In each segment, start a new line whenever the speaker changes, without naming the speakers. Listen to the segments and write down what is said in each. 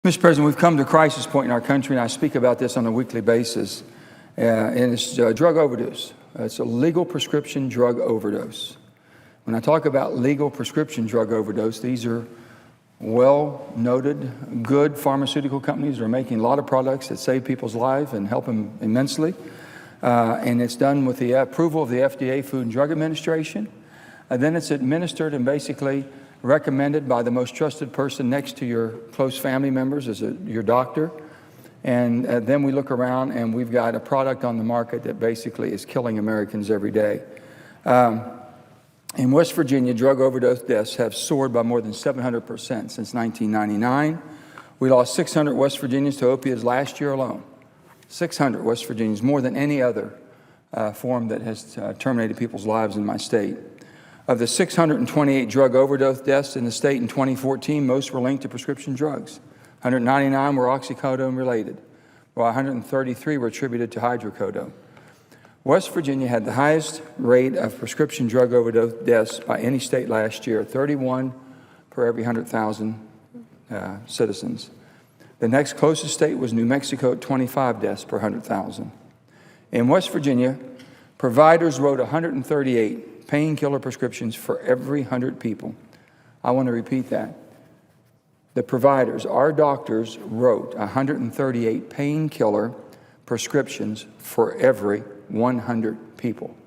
Mr. President, we've come to a crisis point in our country, and I speak about this on a weekly basis, and it's drug overdose. It's a legal prescription drug overdose. When I talk about legal prescription drug overdose, these are well-noted, good pharmaceutical companies that are making a lot of products that save people's lives and help them immensely. And it's done with the approval of the FDA, Food and Drug Administration. Then it's administered and basically recommended by the most trusted person next to your close family members, your doctor. And then we look around and we've got a product on the market that basically is killing Americans every day. In West Virginia, drug overdose deaths have soared by more than 700% since 1999. We lost 600 West Virginians to opioids last year alone. 600 West Virginians, more than any other form that has terminated people's lives in my state. Of the 628 drug overdose deaths in the state in 2014, most were linked to prescription drugs. 199 were oxycodone related, while 133 were attributed to hydrocodone. West Virginia had the highest rate of prescription drug overdose deaths by any state last year, 31 per every 100,000 citizens. The next closest state was New Mexico at 25 deaths per 100,000. In West Virginia, providers wrote 138 painkiller prescriptions for every 100 people. I want to repeat that. The providers, our doctors, wrote 138 painkiller prescriptions for every 100 people.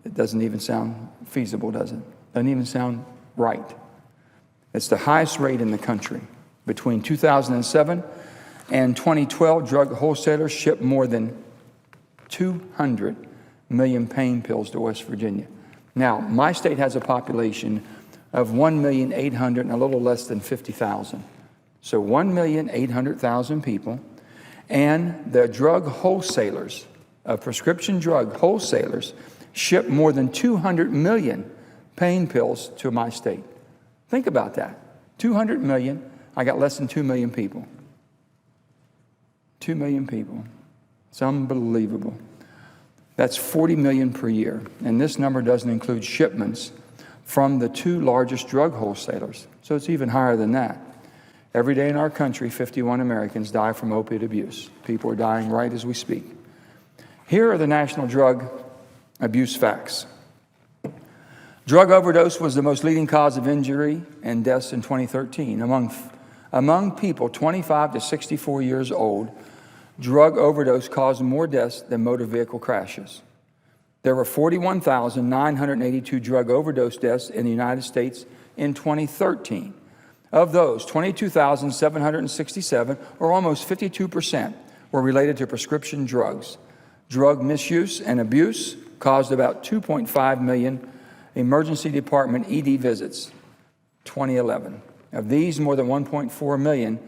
It doesn't even sound feasible, does it? Doesn't even sound right. It's the highest rate in the country. Between 2007 and 2012, drug wholesalers shipped more than 200 million pain pills to West Virginia. Now, my state has a population of 1,800,000 and a little less than 50,000. So 1,800,000 people, and the drug wholesalers, prescription drug wholesalers, ship more than 200 million pain pills to my state. Think about that. 200 million, I got less than 2 million people. 2 million people. It's unbelievable. That's 40 million per year. And this number doesn't include shipments from the two largest drug wholesalers. So it's even higher than that. Every day in our country, 51 Americans die from opiate abuse. People are dying right as we speak. Here are the national drug abuse facts. Drug overdose was the most leading cause of injury and deaths in 2013. Among people 25 to 64 years old, drug overdose caused more deaths than motor vehicle crashes. There were 41,982 drug overdose deaths in the United States in 2013. Of those, 22,767, or almost 52%, were related to prescription drugs. Drug misuse and abuse caused about 2.5 million emergency department ED visits, 2011. Of these, more than 1.4 million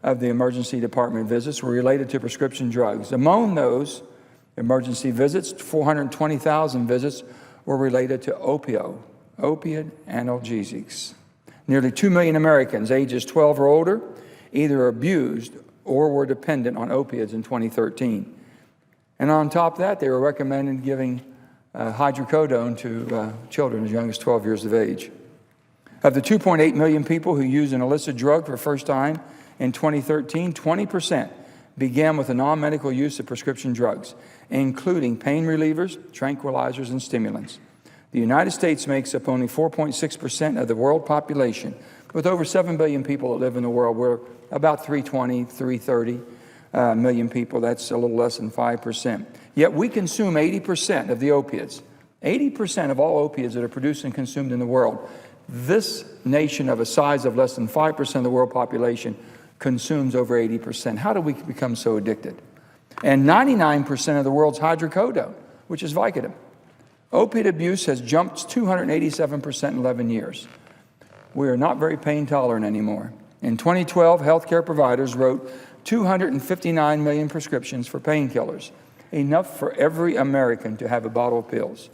of the emergency department visits were related to prescription drugs. Among those emergency visits, 420,000 visits were related to opioid analgesics. Nearly 2 million Americans ages 12 or older either abused or were dependent on opioids in 2013. And on top of that, they were recommended giving hydrocodone to children as young as 12 years of age. Of the 2.8 million people who used an illicit drug for the first time in 2013, 20% began with a non-medical use of prescription drugs, including pain relievers, tranquilizers, and stimulants. The United States makes up only 4.6% of the world population. With over 7 billion people that live in the world, we're about 330 million people. That's a little less than 5%. Yet we consume 80% of the opiates. 80% of all opiates that are produced and consumed in the world. This nation of a size of less than 5% of the world population consumes over 80%. How do we become so addicted? And 99% of the world's hydrocodone, which is Vicodin. Opiate abuse has jumped 287% in 11 years. We are not very pain tolerant anymore. In 2012, healthcare providers wrote 259 million prescriptions for painkillers, enough for every American to have a bottle of pills.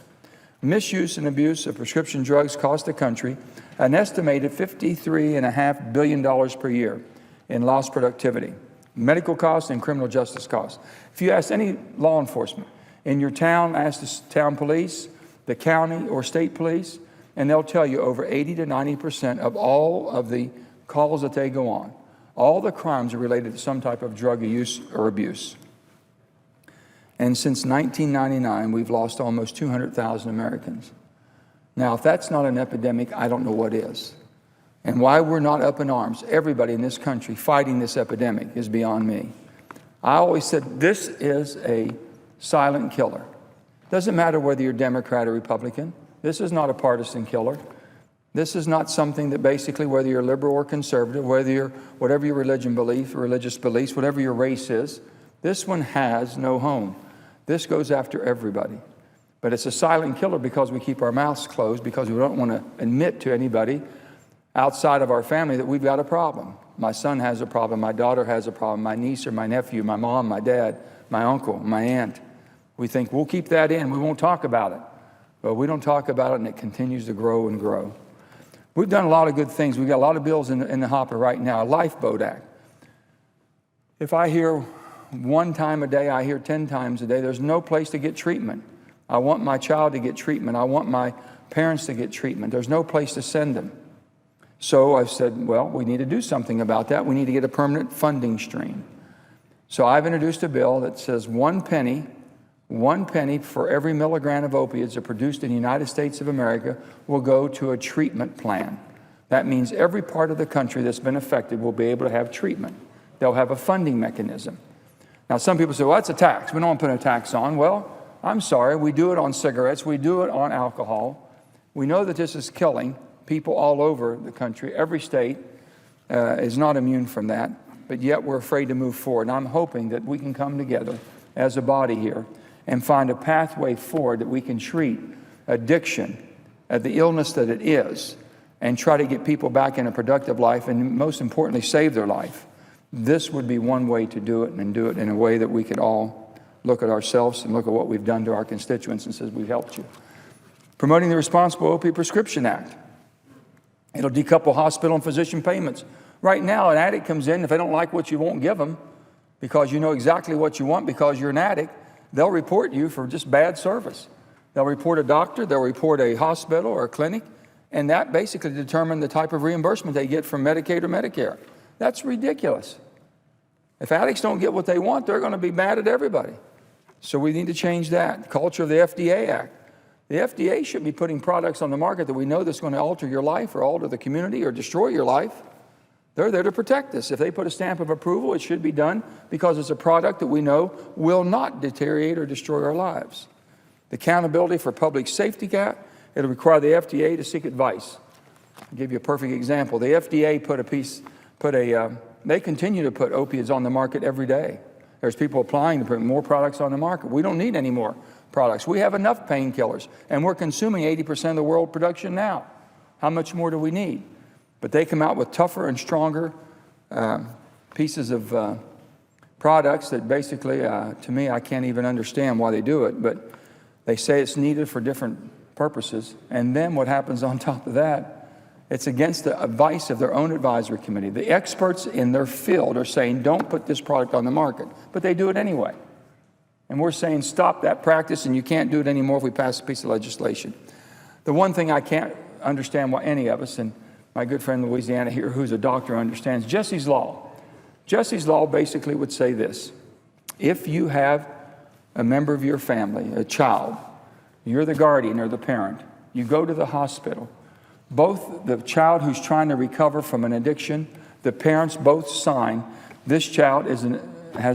Misuse and abuse of prescription drugs cost the country an estimated $53.5 billion per year in lost productivity, medical costs, and criminal justice costs. If you ask any law enforcement in your town, ask the town police, the county or state police, and they'll tell you over 80 to 90% of all of the calls that they go on All the crimes are related to some type of drug use or abuse. And since 1999, we've lost almost 200,000 Americans. Now, if that's not an epidemic, I don't know what is. And why we're not up in arms, everybody in this country fighting this epidemic, is beyond me. I always said this is a silent killer. Doesn't matter whether you're Democrat or Republican. This is not a partisan killer. This is not something that basically, whether you're liberal or conservative, whatever your religious beliefs, whatever your race is, this one has no home. This goes after everybody. But it's a silent killer because we keep our mouths closed, because we don't want to admit to anybody outside of our family that we've got a problem. My son has a problem, my daughter has a problem, my niece or my nephew, my mom, my dad, my uncle, my aunt. We think we'll keep that in, we won't talk about it. But we don't talk about it, and it continues to grow and grow. We've done a lot of good things. We've got a lot of bills in the hopper right now. A Lifeboat Act. If I hear one time a day, I hear 10 times a day, there's no place to get treatment. I want my child to get treatment. I want my parents to get treatment. There's no place to send them. So I said, well, we need to do something about that. We need to get a permanent funding stream. So I've introduced a bill that says 1 penny for every milligram of opiates that are produced in the United States of America will go to a treatment plan. That means every part of the country that's been affected will be able to have treatment. They'll have a funding mechanism. Now, some people say, well, that's a tax. We don't want to put a tax on. Well, I'm sorry. We do it on cigarettes. We do it on alcohol. We know that this is killing people all over the country. Every state is not immune from that, but yet we're afraid to move forward. And I'm hoping that we can come together as a body here and find a pathway forward that we can treat addiction, the illness that it is, and try to get people back in a productive life, and most importantly, save their life. This would be one way to do it, and do it in a way that we could all look at ourselves and look at what we've done to our constituents and says, we've helped you. Promoting the Responsible Opioid Prescription Act. It'll decouple hospital and physician payments. Right now, an addict comes in, if they don't like what you won't give them, because you know exactly what you want because you're an addict, they'll report you for just bad service. They'll report a doctor, they'll report a hospital or a clinic, and that basically determines the type of reimbursement they get from Medicaid or Medicare. That's ridiculous. If addicts don't get what they want, they're going to be mad at everybody. So we need to change that. Culture of the FDA Act. The FDA shouldn't be putting products on the market that we know that's going to alter your life or alter the community or destroy your life. They're there to protect us. If they put a stamp of approval, it should be done because it's a product that we know will not deteriorate or destroy our lives. The accountability for Public Safety Act, it'll require the FDA to seek advice. I'll give you a perfect example. The FDA they continue to put opiates on the market every day. There's people applying to put more products on the market. We don't need any more products. We have enough painkillers, and we're consuming 80% of the world production now. How much more do we need? But they come out with tougher and stronger pieces of products that basically, to me, I can't even understand why they do it, but they say it's needed for different purposes. And then what happens on top of that, it's against the advice of their own advisory committee. The experts in their field are saying, don't put this product on the market, but they do it anyway. And we're saying, stop that practice, and you can't do it anymore if we pass a piece of legislation. The one thing I can't understand why any of us, and my good friend in Louisiana here, who's a doctor, understands, Jesse's Law. Jesse's Law basically would say this: if you have a member of your family, a child, you're the guardian or the parent, you go to the hospital, both the child who's trying to recover from an addiction, the parents both sign, this child has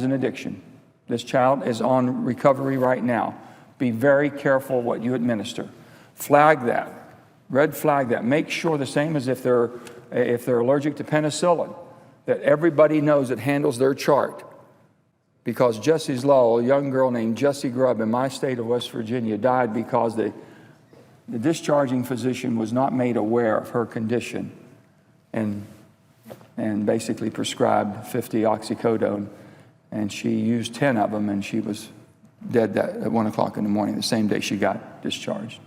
an addiction. This child is on recovery right now. Be very careful what you administer. Flag that. Red flag that. Make sure the same as if they're allergic to penicillin, that everybody knows it handles their chart. Because Jesse's Law, a young girl named Jessie Grubb in my state of West Virginia, died because the discharging physician was not made aware of her condition and basically prescribed 50 oxycodone, and she used 10 of them, and she was dead at 1 o'clock in the morning, the same day she got discharged.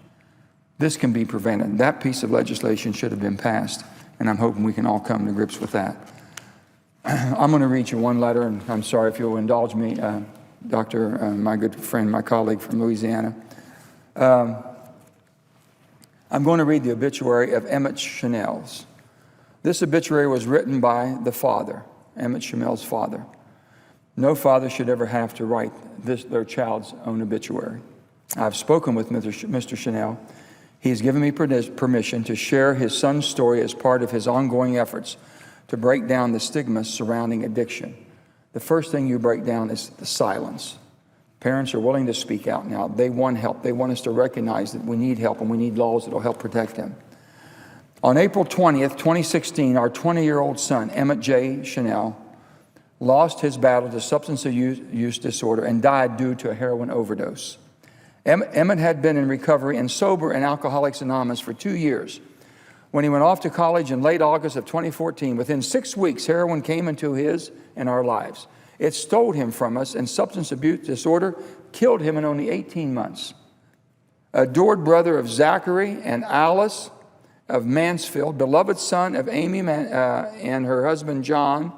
This can be prevented. That piece of legislation should have been passed, and I'm hoping we can all come to grips with that. I'm going to read you one letter, and I'm sorry if you'll indulge me, my good friend, my colleague from Louisiana. I'm going to read the obituary of Emmett Chanel's. This obituary was written by the father. Emmett Chamel's father. No father should ever have to write their child's own obituary. I've spoken with Mr. Chanel. He's given me permission to share his son's story as part of his ongoing efforts to break down the stigma surrounding addiction. The first thing you break down is the silence. Parents are willing to speak out now. They want help. They want us to recognize that we need help and we need laws that will help protect them. On April 20th, 2016, our 20-year-old son, Emmett J. Chanel, lost his battle to substance use disorder and died due to a heroin overdose. Emmett had been in recovery and sober in Alcoholics Anonymous for 2 years. When he went off to college in late August of 2014, within 6 weeks, heroin came into his and our lives. It stole him from us, and substance abuse disorder killed him in only 18 months. Adored brother of Zachary and Alice of Mansfield, beloved son of Amy and her husband John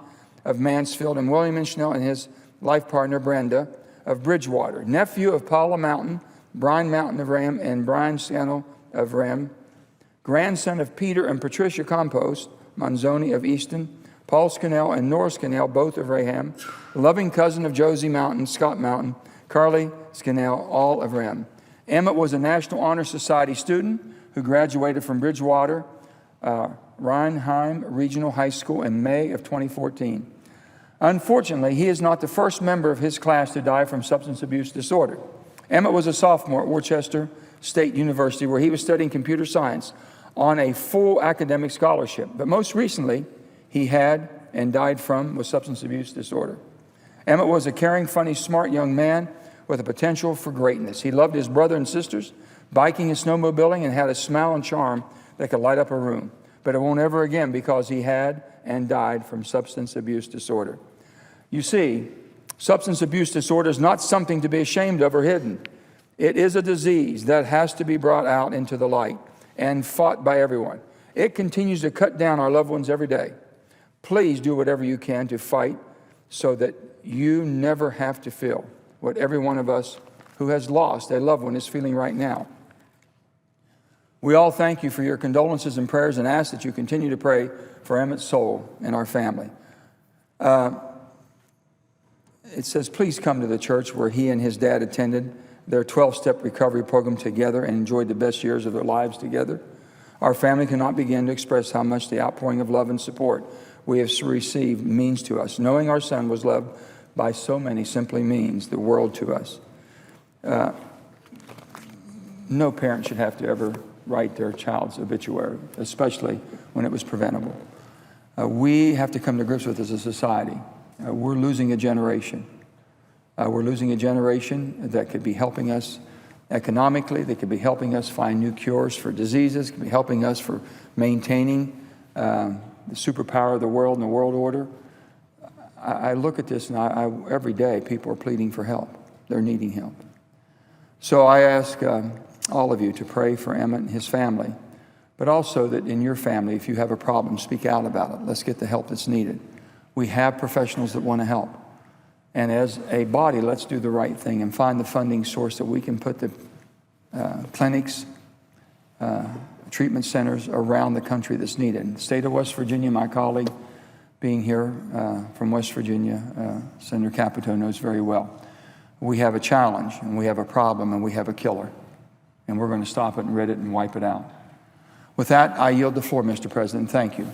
of Mansfield, and William and Chanel and his life partner Brenda of Bridgewater, nephew of Paula Mountain, Brian Mountain of Ram, and Brian Scannell of Ram, grandson of Peter and Patricia Compost Manzoni of Easton, Paul Scannell and Nora Scannell, both of Raham, loving cousin of Josie Mountain, Scott Mountain, Carly Scannell, all of Ram. Emmett was a National Honor Society student who graduated from Bridgewater Reinheim Regional High School in May of 2014. Unfortunately, he is not the first member of his class to die from substance abuse disorder. Emmett was a sophomore at Worcester State University, where he was studying computer science on a full academic scholarship. But most recently, he had and died with substance abuse disorder. Emmett was a caring, funny, smart young man with a potential for greatness. He loved his brother and sisters, biking and snowmobiling, and had a smile and charm that could light up a room. But it won't ever again, because he had and died from substance abuse disorder. You see, substance abuse disorder is not something to be ashamed of or hidden. It is a disease that has to be brought out into the light and fought by everyone. It continues to cut down our loved ones every day. Please do whatever you can to fight so that you never have to feel what every one of us who has lost a loved one is feeling right now. We all thank you for your condolences and prayers and ask that you continue to pray for Emmett's soul and our family. It says, please come to the church where he and his dad attended their 12-step recovery program together and enjoyed the best years of their lives together. Our family cannot begin to express how much the outpouring of love and support we have received means to us. Knowing our son was loved by so many simply means the world to us. No parent should have to ever write their child's obituary, especially when it was preventable. We have to come to grips with this as a society. We're losing a generation. We're losing a generation that could be helping us economically, that could be helping us find new cures for diseases, could be helping us for maintaining the superpower of the world and the world order. I look at this, and every day people are pleading for help. They're needing help. So I ask all of you to pray for Emmett and his family, but also that in your family, if you have a problem, speak out about it. Let's get the help that's needed. We have professionals that want to help. And as a body, let's do the right thing and find the funding source that we can put the clinics, treatment centers around the country that's needed. In the state of West Virginia, my colleague being here from West Virginia, Senator Capito knows very well. We have a challenge, and we have a problem, and we have a killer. And we're going to stop it and rid it and wipe it out. With that, I yield the floor, Mr. President. Thank you.